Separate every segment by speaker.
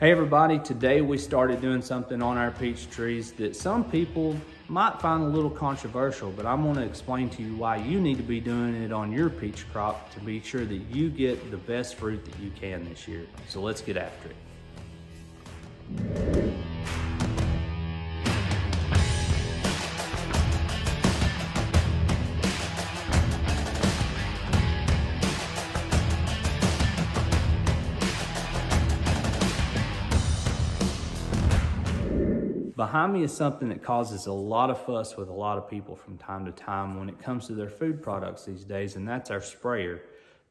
Speaker 1: Hey everybody, today we started doing something on our peach trees that some people might find a little controversial, but I'm going to explain to you why you need to be doing it on your peach crop to be sure that you get the best fruit that you can this year. So let's get after it. Behind me is something that causes a lot of fuss with a lot of people from time to time when it comes to their food products these days, and that's our sprayer.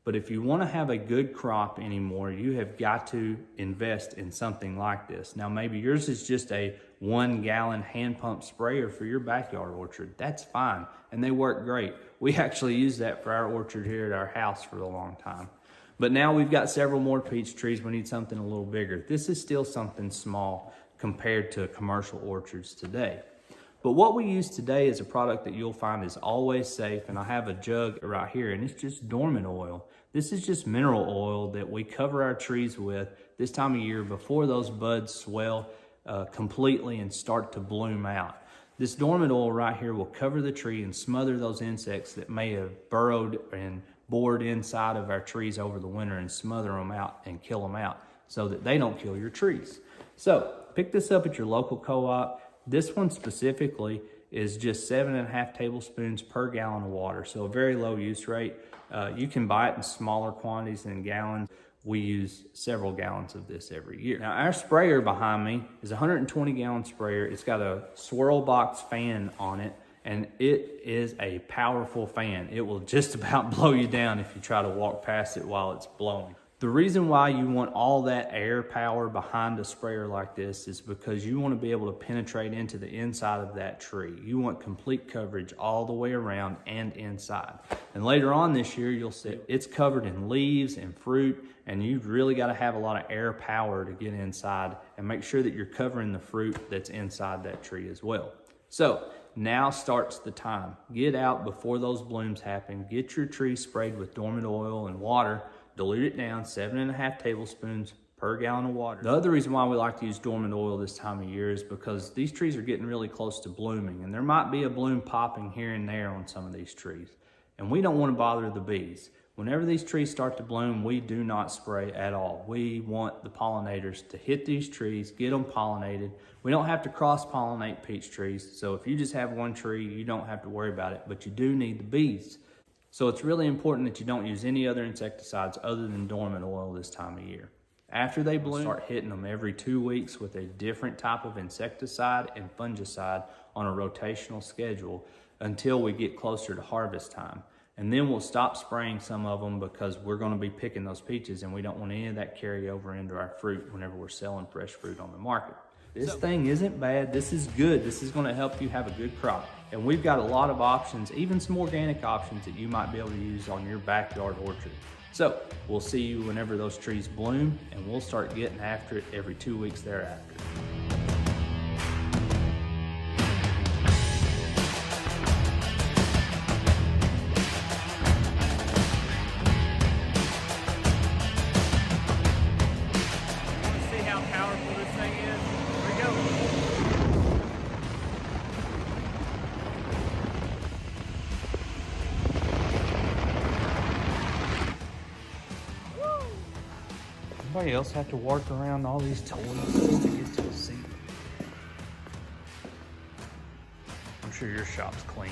Speaker 1: But if you want to have a good crop anymore, you have got to invest in something like this. Now, maybe yours is just a 1 gallon hand pump sprayer for your backyard orchard. That's fine, and they work great. We actually use that for our orchard here at our house for a long time. But now we've got several more peach trees. We need something a little bigger. This is still something small compared to commercial orchards today. But what we use today is a product that you'll find is always safe, and I have a jug right here, and it's just dormant oil. This is just mineral oil that we cover our trees with this time of year before those buds swell completely and start to bloom out. This dormant oil right here will cover the tree and smother those insects that may have burrowed and bored inside of our trees over the winter and smother them out and kill them out so that they don't kill your trees. So pick this up at your local co-op. This one specifically is just 7.5 tablespoons per gallon of water, so a very low use rate. You can buy it in smaller quantities than gallons. We use several gallons of this every year. Now our sprayer behind me is a 120 gallon sprayer. It's got a swirl box fan on it, and it is a powerful fan. It will just about blow you down if you try to walk past it while it's blowing. The reason why you want all that air power behind a sprayer like this is because you want to be able to penetrate into the inside of that tree. You want complete coverage all the way around and inside. And later on this year, you'll see it's covered in leaves and fruit, and you've really got to have a lot of air power to get inside and make sure that you're covering the fruit that's inside that tree as well. So now starts the time. Get out before those blooms happen. Get your tree sprayed with dormant oil and water. Dilute it down, 7.5 tablespoons per gallon of water. The other reason why we like to use dormant oil this time of year is because these trees are getting really close to blooming, and there might be a bloom popping here and there on some of these trees. And we don't want to bother the bees. Whenever these trees start to bloom, we do not spray at all. We want the pollinators to hit these trees, get them pollinated. We don't have to cross-pollinate peach trees, so if you just have one tree, you don't have to worry about it, but you do need the bees. So it's really important that you don't use any other insecticides other than dormant oil this time of year. After they bloom, start hitting them every 2 weeks with a different type of insecticide and fungicide on a rotational schedule until we get closer to harvest time. And then we'll stop spraying some of them because we're going to be picking those peaches, and we don't want any of that carry over into our fruit whenever we're selling fresh fruit on the market. This thing isn't bad. This is good. This is going to help you have a good crop. And we've got a lot of options, even some organic options that you might be able to use on your backyard orchard. So we'll see you whenever those trees bloom, and we'll start getting after it every 2 weeks thereafter. Anybody else have to work around all these toys just to get to a seat? I'm sure your shop's clean.